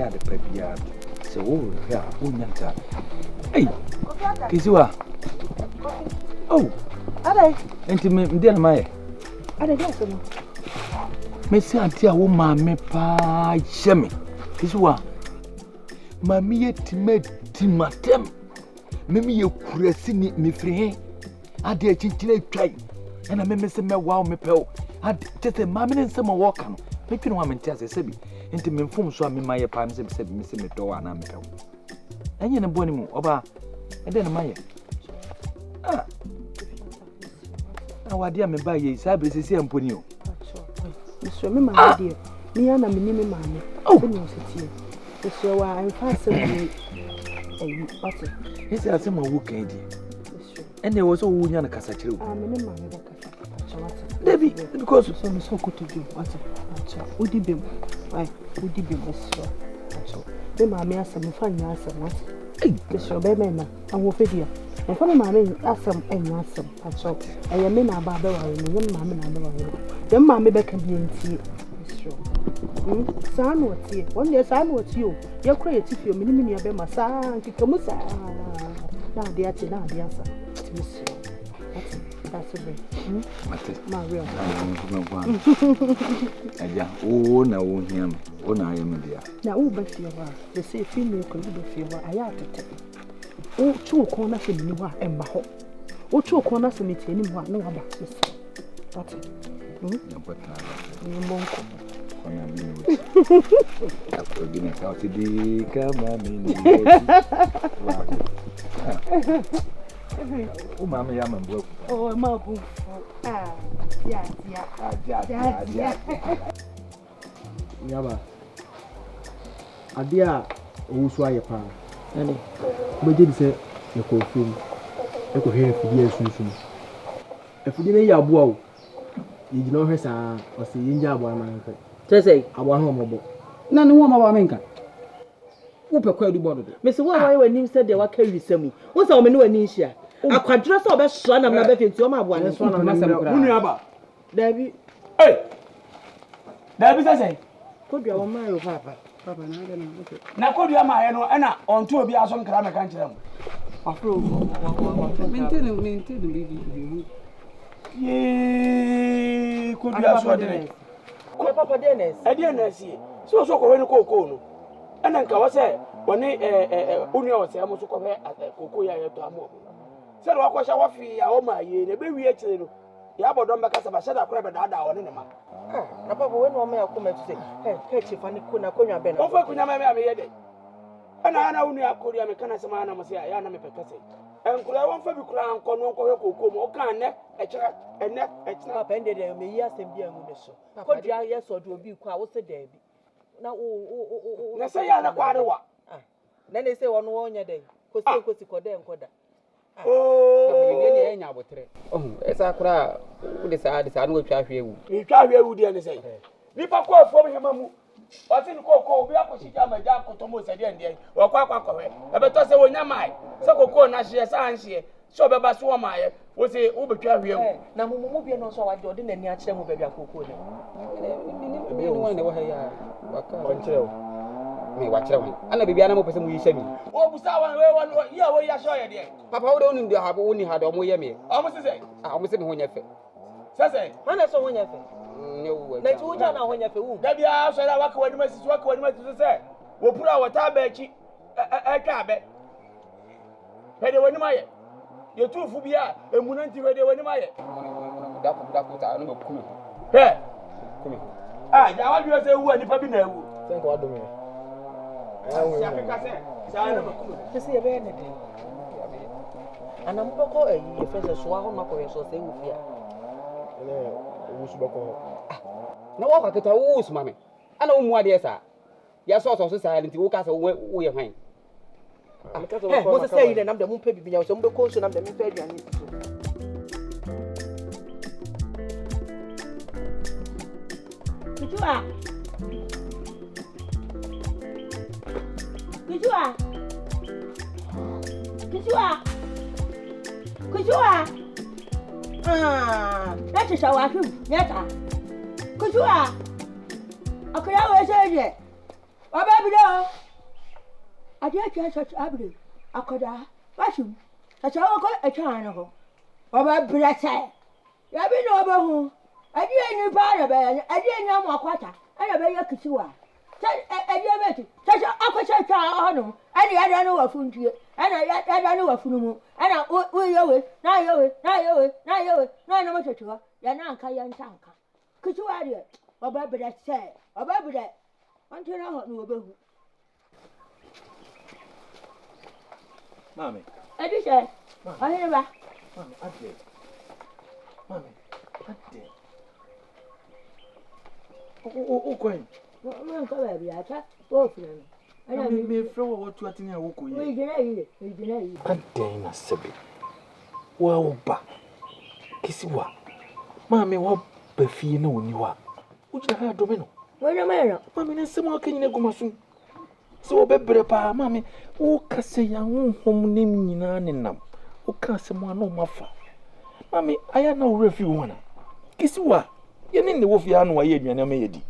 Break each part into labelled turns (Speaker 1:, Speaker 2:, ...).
Speaker 1: yard the yard. So, oh, yeah, Yantah. Hey, Kisiwa. Oh,
Speaker 2: are they?
Speaker 1: Intimate, dear my.
Speaker 2: Are they there?
Speaker 1: Messi Auntie, woman, pa, shemmy. Kisiwa. Mammy, Timatem. Mimi, you crescini, me free. I dare chinchilla try. And I may say, wow, me pal. I just a mammy and some walking. Making one tell a sebi. Into me form so I'm in my apartment, said Missy Door and I'm pal. And you're a bonny over. And then my. Ah. Now, dear, me buy ye, Sabbath is here and put you.
Speaker 2: Mr. My dear, me and a minimum mammy. Oh, no, sit here. Mr. I'm fast.
Speaker 1: It's a summer who can't. And there was all Yana Casachu.
Speaker 2: I'm in my
Speaker 1: Debbie, because
Speaker 2: it's so good to do. What's would you be? Why would you be, Mr. The mammy asked some fine answer. What? Mr. Beman, I will feed you. And for the mammy, ask some and ask some. I saw I am in a barber and young mammy and the then mammy back and be in tea. Son, what's here? One day, son, what's you? You're crazy if you're minimum your my son, Kikamusa. Now, the answer, now the answer. That's a way. Maria.
Speaker 1: Oh, now, him. Oh, now I am there.
Speaker 2: Now, who but you are? They say female could be fewer. I have to tell. Oh, 2 corners in New York and Baho. Oh, 2 corners in it anymore. No about this. That's it. But you won't come. After being out to the oh, Mamma, I'm broke. Oh, my boo. Ah, yeah.
Speaker 3: Yaba. Adia, who's why a pan. And we did say, you could film. I could hear for years soon. If you didn't Yeboah, you know her son or see Yeboah man.
Speaker 2: Say,
Speaker 3: I want home. None of my men. Who prepared the body?
Speaker 2: Mr. Why when you said they were carrying me? What's our menu in Asia? I quite dress up as son of my baby to my one. That's one of my Debbie.
Speaker 4: Hey, Debbie says,
Speaker 2: could you my papa?
Speaker 3: Papa,
Speaker 4: now could you my Anna on 2 of your son Climax country?
Speaker 3: Maintain.
Speaker 4: Yea, could be also a
Speaker 2: Papa Dennis.
Speaker 4: I didn't see. So when you go. And then I say, when Unia was able to come at Cocoya to Amo. Said, what was our fee? Oh, my year, the baby actually. Yeboah because I said I crab and other one in the man.
Speaker 2: Papa, when one may come to say, hey, catch if I couldn't have been
Speaker 4: over Kunama. And I know you are Korea mechanics, man, I must say, I am a person. And could I want for you crown, Cono, can a chat, and that it's not ended and me, yes, and be a munition. Could you, yes, or do a big crowd, what's the day? Now, let's say I'm a quarter. Then they say on 1 day, because they could see Coda.
Speaker 5: Oh, it's a crowd. Who decided I will try you?
Speaker 4: You try here, would say. Nipa call for him. What's in Coco? We are pushing my dark Tomo said, or Quack. I better say, when am I? So Coco, Nashi, Science here. So, Baba Swamaya was a Uber travel. Now, Mummy, and also I didn't any action with a Coco.
Speaker 5: Me watch it. And the baby animal person will say me.
Speaker 4: Oh, Musawa, where you are showing.
Speaker 5: Papa don't have only had a more me.
Speaker 4: Almost say,
Speaker 5: I was saying when you fit.
Speaker 4: Say,
Speaker 2: when I saw when you
Speaker 5: no,
Speaker 2: let's go down when you feel.
Speaker 4: Maybe I said I walk when you must work when you say. We'll put our tabachi a cabin. Ready when you you're too phobia, and Munanti ready when you might. Hey, I want you to say who and if I be there.
Speaker 3: Thank God, me.
Speaker 2: To see a baby. And I'm not going to face a swallow, not for yourself, they will fear.
Speaker 5: No, I could tell mammy. I know what yes, sir. Yes, also silent, you cast away your hand.
Speaker 2: I'm going to say that I'm the moon baby, some because I'm the fed. That is how I feel. Yes, could you are? Okay, I will say it.
Speaker 6: Obabido. I did such abri. I could have. Bashum. Such a got a channel. Obabida say. Yabi no over. I didn't part of it. I didn't know more quarter. And I beg your kissua. I did it. Such a aqua child. And I don't know a food. And I don't know a food. And I will you now you no much to her. Yanaka Yantah. Could you add it? Obabida say. Obabida. Until I hope you will.
Speaker 1: Mommy.
Speaker 6: I did say. I hear that.
Speaker 1: Mommy, I did. Mommy, I did. Oh, Queen.
Speaker 6: No, come baby. I can't go for them. I don't
Speaker 1: mean, throw what you are thinking.
Speaker 6: We deny.
Speaker 1: I dare not say. Well, back. Kissua. Mammy, what Buffy know when you are. Would you have domino?
Speaker 6: Wait a minute.
Speaker 1: Mammy, and someone can you go soon? So, better, pa, mammy. Oh, Cassia, young home name in an num. Oh, Cassamoa no muffa. Mammy, I am no refuge. Kissua. You need the wolf yarn why you are made.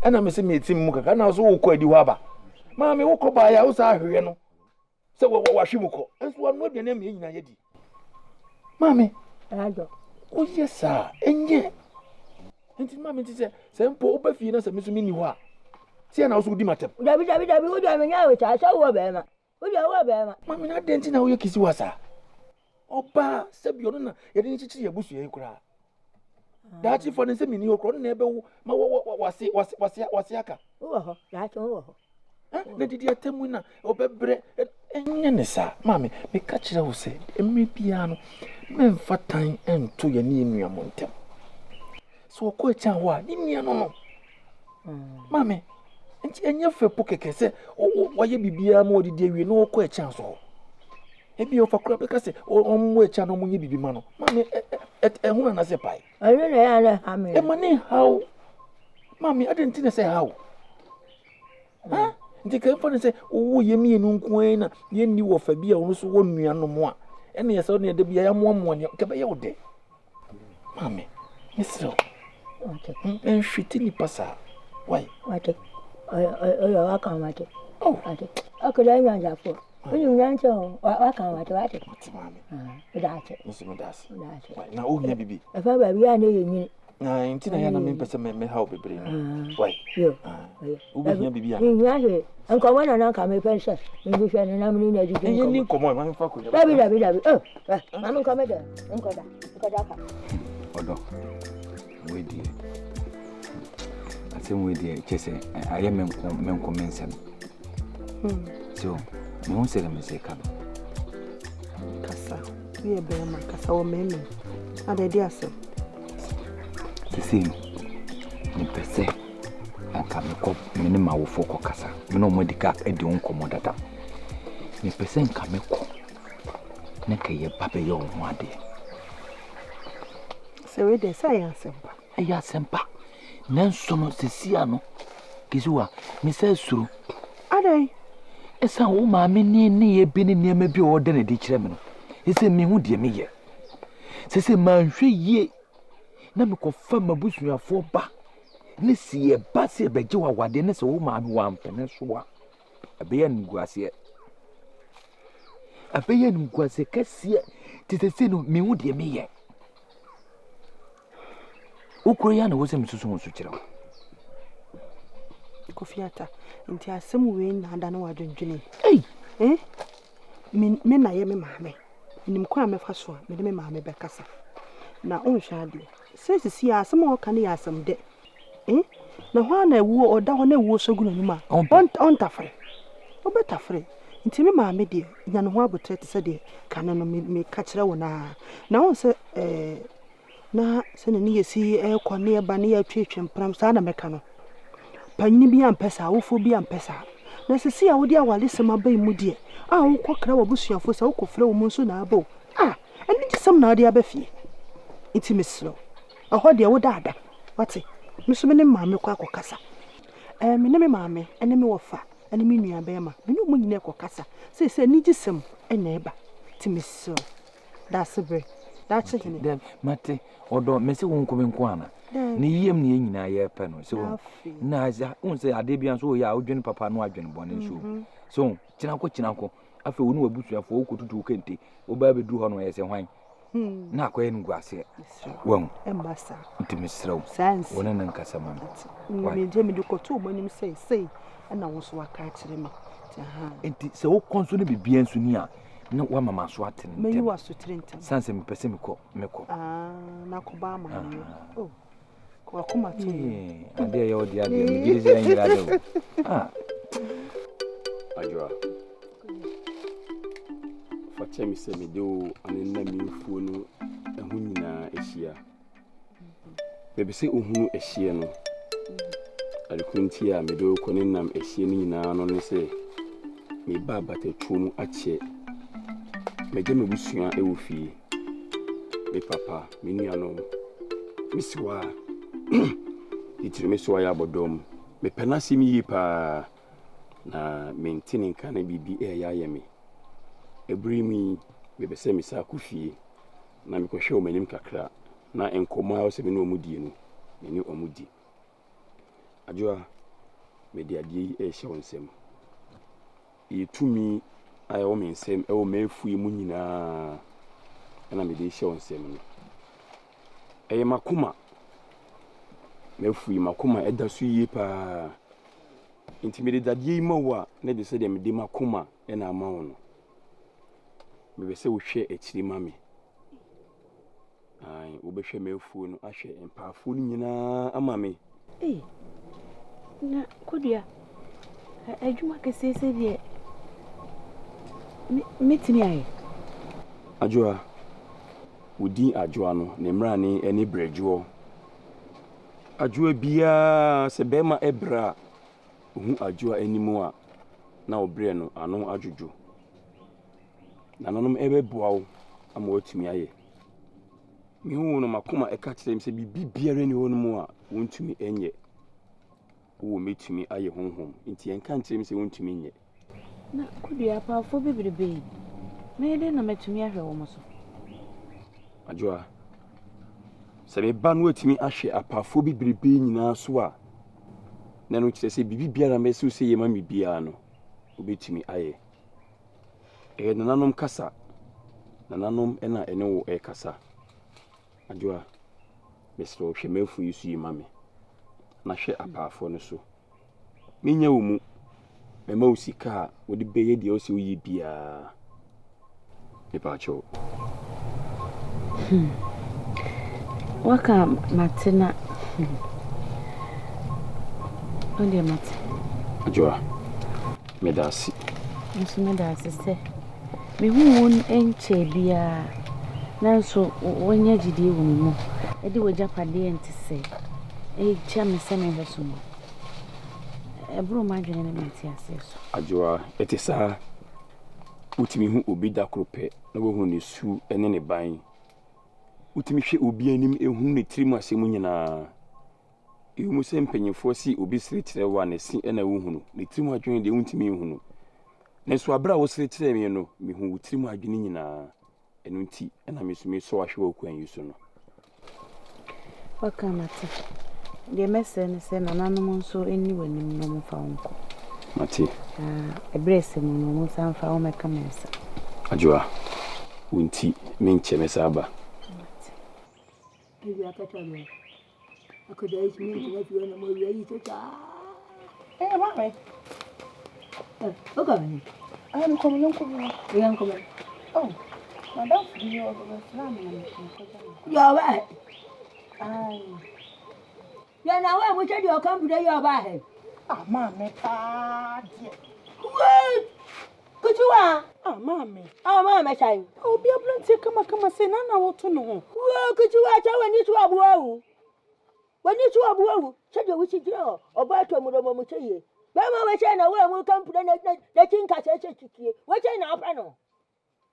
Speaker 1: And I'm missing me, Muka, and I was all quite waba. Mammy, walk by outside here, no. So, what you call? As one would be named in a Mammy,
Speaker 6: I go.
Speaker 1: Oh, yes, sir, and yet. And mammy said, Sam Pope Finas and Miss Miniwa. See, and I also do matter.
Speaker 6: David, would I mean, I saw Obama. Would you Obama?
Speaker 1: Mammy, not dancing how you kiss you, sir. Oh, pa, Sabiona, you didn't see a bush, you cry. That's if one is a mini or crown neighbor. Was yaka.
Speaker 6: Oh, that's all.
Speaker 1: Let it tell me now, or bread and sir, mammy, me catch it, say, and me piano, men for time and to your near mountain. So, quite a while, in your no. Mammy, and your fair pocket can say, oh, why you be a more day we know quite chance. Maybe of a crop because on which I know when you be man. Mammy, at a woman as a pie.
Speaker 6: I don't know how many.
Speaker 1: Money, how? Mammy, I didn't think I say how. Huh? They came for and say, oh, ye mean Unquena, ye knew of a beer, also 1 million no more. And yes, only the beer 1 1 your day. Mammy, Miss So. And she didn't pass out. Why?
Speaker 6: What? I can't. Oh, I could I that for. When you answer, I can't write it. Without it.
Speaker 1: Miss Modas. Now, oh, maybe.
Speaker 6: If I were behind you,
Speaker 1: 19 I am person may help it. Why?
Speaker 6: You. And come on and I'll come a pension. English and I'm in education.
Speaker 1: You need come on, I'm fucking.
Speaker 6: Baby. Oh, I'm coming there.
Speaker 1: Bodom. We dear. I think we dear. Just I am men commence. So, me won't say them say come.
Speaker 2: Kasa, we are bear my Kasa or men. And the dear sir.
Speaker 1: The same. Me per se. I come up minimal for Kasa. No more the gap and the uncommodata. Me per se come up. Neke ye papa your one day.
Speaker 2: So we de say answer.
Speaker 1: Aya sempa. Nansono sesiano. Kizua, me says through.
Speaker 2: Adai.
Speaker 1: Esa wo ma me ni ye bi ni niam bi o de na di kire me no ese me hu de me ye sese ma hwe ye na me ko fa mabusuafo ba ne sie ba se beje wa wade ne se wo ma me wa mpene so a abeya nguase kase titese no me hu de me ye ukro ya na wo se msusu nsu kire
Speaker 2: Kofiata, into a some way, and I know I don't drink.
Speaker 6: Eh?
Speaker 2: Men, I am a mammy. In him, quite a fashion, made me mammy Beccassa. Now, oh, shady. Says to see us some more can hear some day. Eh? Now, one I wore or down a war so good, ma. On Tafre. Oh, better free. Into me, mammy, dear, young Wabble to say, can me catch her one. Now, sir, now, sending you see a corner banner church and Pramsana mechano. Panini bi ampesa awofo bi ampesa na sesi a wodi awale sema bai mudie a wo kokra wo busuafo sa wo kofre wo munso na abo eni gisam na odi abafie intimislo aho de wo daada wate miso me ne maame kwa akokasa me ne me maame ene me wofa ene me nua bema me ne mo nyine akokasa se ni gisam ena eba timislo that's bre That's it.
Speaker 1: Then, Mate, or don't miss a woman Kwana. Ni yem ni nyina ye pe no so na za un se ade bia so ya odwen papa no adwen bone so chinako afa wonu abusuafo okotutu kente oba bedu ho no ye se hwan na akwaye nu guase won
Speaker 2: embasa
Speaker 1: ntimisrew wona nan kasama
Speaker 2: me je me dukoto monim sei na wo so aka kire me
Speaker 1: enti se wo konso ne bibia nso ni a na wa mama so atene
Speaker 2: me yi wa so trenta
Speaker 1: sanse me pese me ko
Speaker 2: na ko ba ma oh kwa kuma tu
Speaker 1: ade ya odi ade me gire se nyira do
Speaker 7: Ajwa fache mi se me do anena mi mfuo no ehu nyina ehia bebe se ohunu ehia no alikunti a me do konenam ehia ni nyina no ne se me ba batatwu mu ache me je me busua e wo fie me papa me nuano me siwa itiri me siwa ya Bodom me penasi mi yi pa na maintaining kana bibi ya yemi ebrimi bebe se mi sa kufie na me kohwe o manim kakra na enkoma o se me no omudi no me ni omudi adwoa me de ade e hye wonsem yetumi ayo me nsem e o mefu mu nyina na me de hye wonsem no eye makoma mefu makoma eda so yi pa intimidate dadie mawa na de se de me de makoma na amawo no me be se wo hwe akiri mame ai wo be hwe mefu no ahwe empaafo no nyina amame
Speaker 2: na kodua adwuma kese se de metini aye
Speaker 7: adwoa wodi adwoa no ne mra ne eni bredwo adwoa bia se bema ebra ohu adwoa animu a na obre no ano adwodwo na nanom ebeboawo ama watumi aye mi hu no makoma eka kire mi se bibiare ne hono a wontumi enye wo metumi aye honhom nti enka kire mi se wontumi enye
Speaker 2: na kodua pa fo bebrebe me de na metumi ahwe wo so
Speaker 7: adwoa se be ba no watumi ahwe apafo bebrebe nyina so a na no kire se bibiara me se se yema mi bia no obetumi aye nananom kasa nananom ena ene wo kasa adwoa mesro hwe mefu yisu yi mame na hwe apafo no so menya wo mu mema usika wodi beye de osi yi bia epacho
Speaker 2: waka matina onde mate
Speaker 7: adwoa medasi
Speaker 2: nso medasi se me hu won enche bia nanso wonya gidie wo mu e de wogya pade ente se e cha me se me hweso mu e bro ma dwene na meti ase so
Speaker 7: adwoa etisa utimi hu obi da krope na wo hu ne su ene ne ban utimi hwe obi anim ehu ne tirim asemu nyina ehu se mpanyefo si obi sire kire wa ne si ena wo hu no ne tirim adwene de untimi hu no neso abra wo sire kire me no me hu tirim adwene nyina enu nti ena me sumi so ahwe okwan yuso no
Speaker 2: waka mate de mese ne se nananom nso eni wanim no mfa wonko
Speaker 7: mate
Speaker 2: ebrese mu no mfa mfa wo meka mensa
Speaker 7: adwoa unti menche mesaba
Speaker 6: ebi akatalo akoda isi minti na fiona mo yi tata mama okay
Speaker 2: I'm coming coming oh madam you are the slam
Speaker 6: yo ba ya na we mo chedi o kan bude yo ba he
Speaker 2: mama pa die
Speaker 6: what kuchuwa mama chai
Speaker 2: obi ablanti kama se na woto no ho
Speaker 6: kuchuwa cha wani tu abuawu chedi wo chi jira oba to mu do mo cheye ba ma we chai na we mo kan bude na kinka che chikie we chai na apra no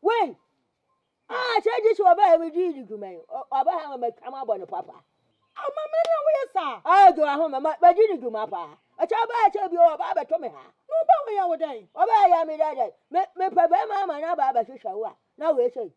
Speaker 6: we chedi so oba he di gumen oba ha ma kama bo no papa
Speaker 2: mama na we sa
Speaker 6: do ahụ mama ba di ni duma pa acha ba acha bi o ba ba to me ha
Speaker 2: no ba we ya wo dai
Speaker 6: o ba ya mi dai me pa ba mama na ba ba hwehwa wo na we chei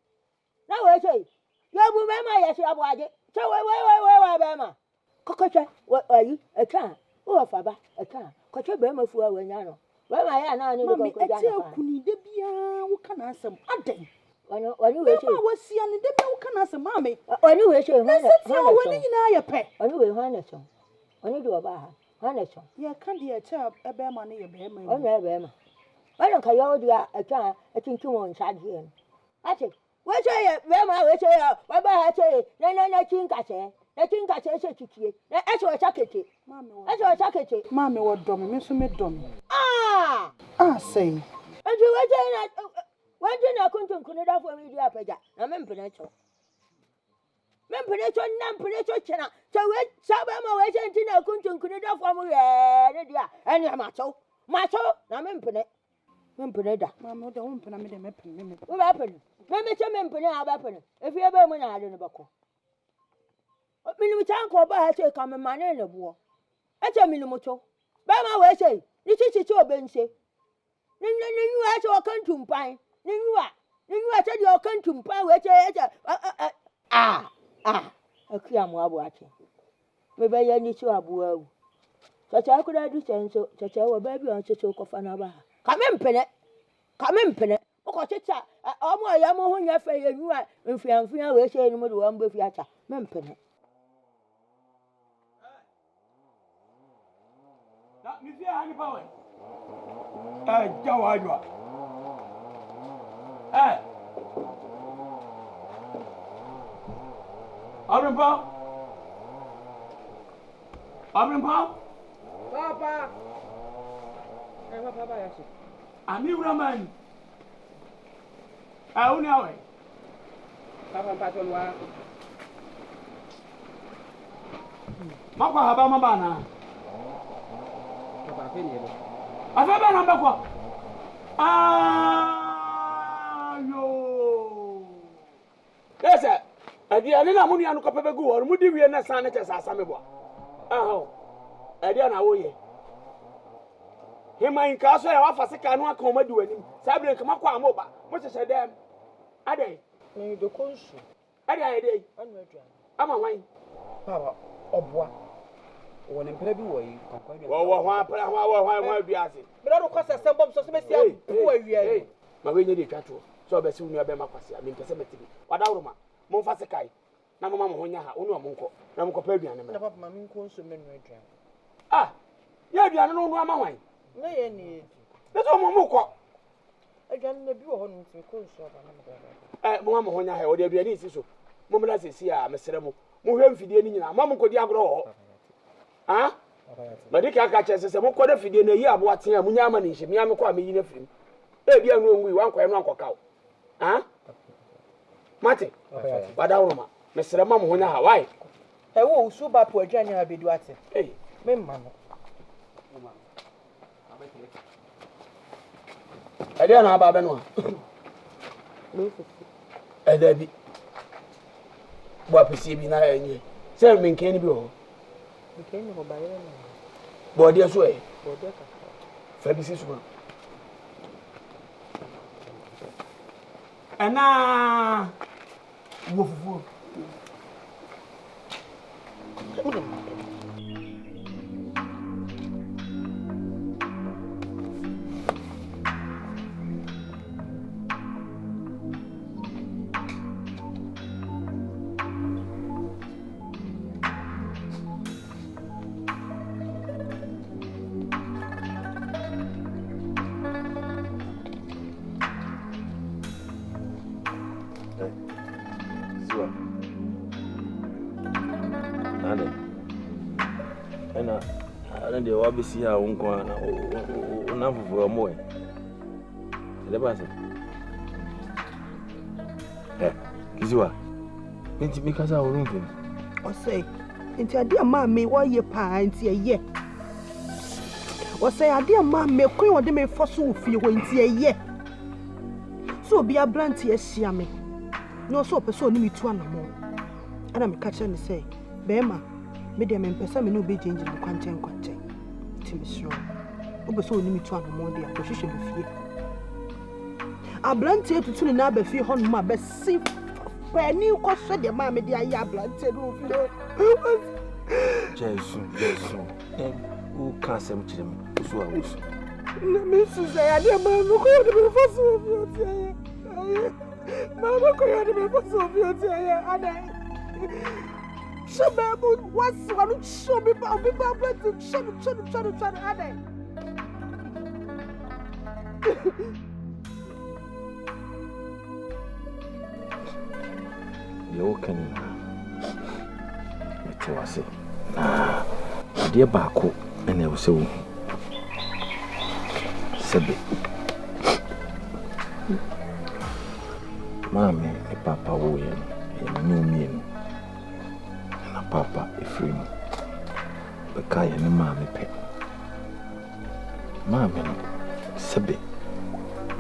Speaker 6: Ya bu mema ya shi abu aje. Che we bema. Kokoche ayi eka. O fa ba eka. Koche bema fu awe nya no. Bema ya na ni ko ko ja.
Speaker 2: Mami ete kuni de bia wo kana asem adan.
Speaker 6: Wani we she.
Speaker 2: Mama wasia ni de bia wo kana asem mami.
Speaker 6: Wani we she.
Speaker 2: Na seti o wani nyina ye pe.
Speaker 6: Wani we hwana so. Wani do ba ha. Hwana so.
Speaker 2: Ye kan de e che bema ne ye bema.
Speaker 6: Wani bema. Wani ka yo dia eka ekinkin won shadie. Ate we she ye bema we she ya. Wa ba ha che na kinka che. Na kinka che she tutie. Na e che o chakete.
Speaker 2: Mami wo.
Speaker 6: E che o chakete.
Speaker 2: Mami wo dom me so me dom.
Speaker 6: Ah!
Speaker 2: Say.
Speaker 6: Enti we na kuntun kunu da fo mi di apaja. Na me mpene cho. Me mpene cho na mpene cho chena. Che we sabe ma we che enti na kuntun kunu da fo mu ye ne dia. Eni ma cho. Ma cho na me mpene. Me mpene da.
Speaker 2: Mami wo da wo mpena me de me pen me.
Speaker 6: Wo ba pen. Me che me mpene a ba pen. Efi e ba mu na ade no bako. Minimu chanko ba ha che ka me mane ne buo. E che minimu cho. Ba ma we che. Ni chichi obense. Ni a che o kan tumpan. Ni a che di o kan tumpan we che akuya mu abu ache. Me ba ya ni cho abu awu. Chacha ku da du senso, chacha wo ba bi on che ko fa na ba. Ka me mpene. O ko chicha o mo ya mo ho nya fa ye nwa mfiamfia we che ni mo do mba fi acha. Me mpene.
Speaker 4: Na mi fi ani pa we. Jawa ajwa. Abrim pa.
Speaker 5: Papa. Papa ya shi.
Speaker 4: Ami uraman. Uni awe.
Speaker 5: Papa pa wa.
Speaker 4: Makwa haba mabana.
Speaker 5: Papa fe ni lo.
Speaker 4: Afebe na mbakwa. Yo. Yes. Adi ani na muni anu kopebe gu or mudi wie na san na che sasa mebo. Adi na wo ye. Hima in ka so ya wa fasika anu aka o madi wani. Sabre nka makwa amoba. Mo chese dem. Ade.
Speaker 5: Ni do konsu.
Speaker 4: Ade ade.
Speaker 5: Anu adwa.
Speaker 4: Ama wan.
Speaker 5: Papa obwa. Woni mpere bi wo yi konkwa bi.
Speaker 4: Wo hwa pra hwa duase.
Speaker 5: Me do ko sese bom so me sia wo awia.
Speaker 4: Ma we nye de twato. So be si unu abe makwase. Ami mpese metibi. Wadawroma. Mo fa sekai. Na mama mo honya ha. Onu amonko. Na mo kopa aduane me.
Speaker 5: Na papa mami nko nso me nu aduane.
Speaker 4: Ya aduane no nu ama wan.
Speaker 5: Na ye ni.
Speaker 4: Beto mo mo ko.
Speaker 5: Aduane na bi wo ho no nti ko nso aba na mo.
Speaker 4: Mo honya ha. O de aduane isi so. Mo mra sesi a mesere mo. Mo hwe mfidie ni nyina. Mo nkodi agro ho. Madika aka chese se mo koda fidie na yi abo aten a munya ama ni hye. Mia me ko a me yi na firim. Bia nu onwi wan ko e no ankoka wo. Mate. Wadawroma. Mesere ma mo honya ha. Why?
Speaker 5: Wo Suban po aduane ha bedu ate. Me mma no.
Speaker 4: Ade na aba be no ha. Ade bi. Bo apesi bi na enye. Se me nkan ni bi ho.
Speaker 5: Nkan ni ho ba ye no.
Speaker 4: Bo de so e.
Speaker 5: Bo de ka.
Speaker 4: Fa bi si Suban. Ana wo fufu.
Speaker 7: De wa be si ha wonko na foforo mo e de ba se kiziwa nti mi kasa wo rumfem
Speaker 2: O say nti ade ma me wo ye pa nti eye. O say ade ma me kun wo de me foso wo fie wo nti eye. So bi ablant ye hia me. No so person ni mitu anamo. Ana me ka kire ni say be ma me de me mpesa me no be change ni kwanchen. Timisro. Obeso oni mitu anomo de akohwehwe be fie. Ablante etutu ni na ba fie ho no ma be si penny cost the mammy, dear Yabla, said,
Speaker 1: Jesus, who can't say to them? So I was.
Speaker 2: Mrs. I did Mamma go to be for of your Mamma go to be for your and I. Suban, what's one show me about the Papa to shut and I.
Speaker 1: You're can to us. Dear Baku, and I was so Sabi. Mammy, a papa William, a new mean, and a papa a free. But Kaya and mammy pet. Mammy, Sabi.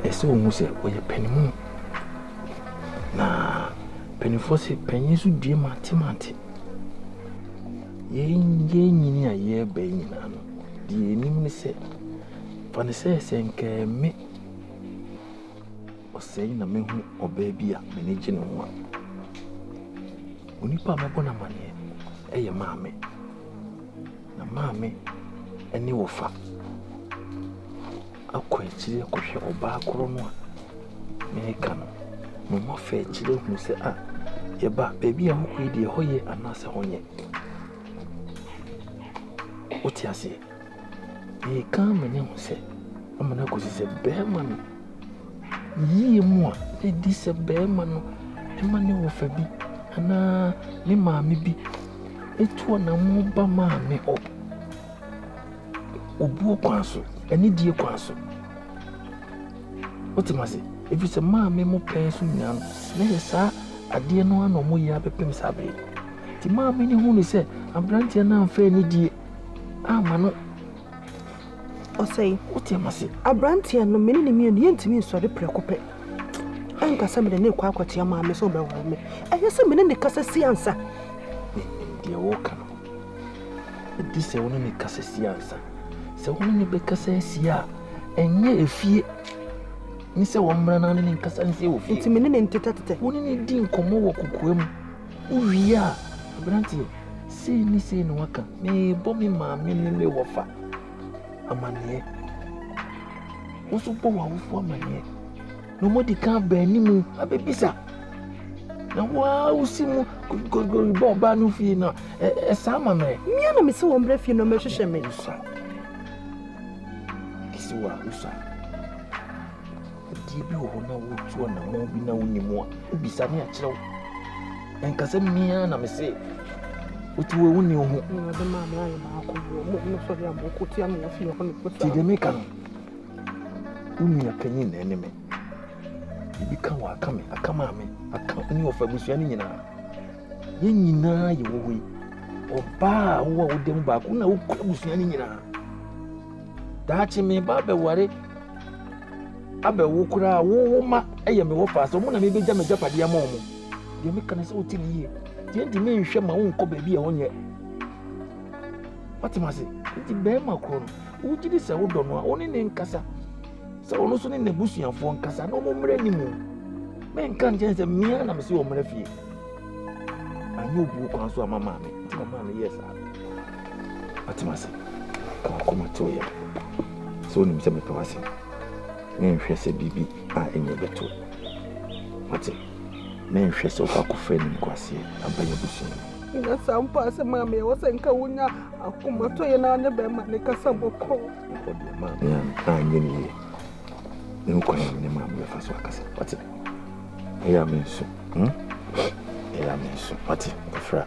Speaker 1: I saw who said, "Where your penny moon?" Nah, penny for say, penny so dear Marty. Ye near ye baying, the enemy said, Fanny says, and can me or saying a man who or baby a managing one. When you put my bonnet money, eh, mammy, na mammy, and you offer. Akwechire kohwe oba akoro no a me ka no mo mo fa chire hu se a ye ba baby a hokwe de hoye anase honye oti ase e ka me ne hu se amana ko se be ma no yi mu a e di se be ma no e ma ne wo fa bi ana ne maame bi etu na mo ba maame o obu kwanso ani die kwanso otimase if it's a maame mo penso nyano na yesa ade no ana mo ya bepem sabe ti maame ni hu ni se abrantia na amfa ni die ama no
Speaker 2: o sei
Speaker 1: otimase
Speaker 2: abrantia no meni ni mi yentimi nsore prekope anka sa me ne kwa akwati maame so be wo me ayese meni ne kasa siansa
Speaker 1: die wo kana edi se woni ne kasa siansa se woni ne be kasa sia enye efie ni se wo mra na ne kasa nse ofie
Speaker 2: ntimi ne ntetatete
Speaker 1: woni ne di nkomo wo kokoam uwia abrantie sei ni waka me bo mi maame ne me wofa amane wo so bo wa wo amane no modi kan ba ni mu abebisa na wa usimu go bo ba no fie na esa amame
Speaker 2: mi ana me se wo mra fie no me hwehwe me
Speaker 1: kisiwa usa die bi wo na wo tuo na mo bi na wonimu a ubisa ne a kyerɛw enkasa mi ana me se otuwe woni ho
Speaker 2: no de maame ayi ba ko mo no so ya mo ko tia mo fie ho ne ko
Speaker 1: ti de me kan unu ya panyin na eneme bi kan wa akame akama me aka ni ofa busua ni nyina ye nyina ye wo wi oba wo wo dem ba ko na wo ko busua ni nyina dachi me ba be ware abe wo kura wo ma eye me wo fa so mo na me beja me japade ama omo de me kan se o ti ni ye de ndi me nhwe ma wo nko ba bi e wonye watimase ndi be ma ko no wo gidi se wo do no a oni ne nkasa se ono so ne ne busuafo nkasa na mo mre ni mu me nkan je se mia na me se wo mre fie anyo bu kwa so amama me ti mama me yes watimase ko ma to ye so ni mse me pawase me nhwe se bibi a enye beto mate me nhwe se kwa kufa ni kwase abanye busu
Speaker 2: ina sampa se mama ye wose nka wunya akuma to ye na ne be ma ne kasa boko
Speaker 1: o de mama ya anye ni ye ni kwa ne mama ye fa so akasa mate ya me so ya me so mate fra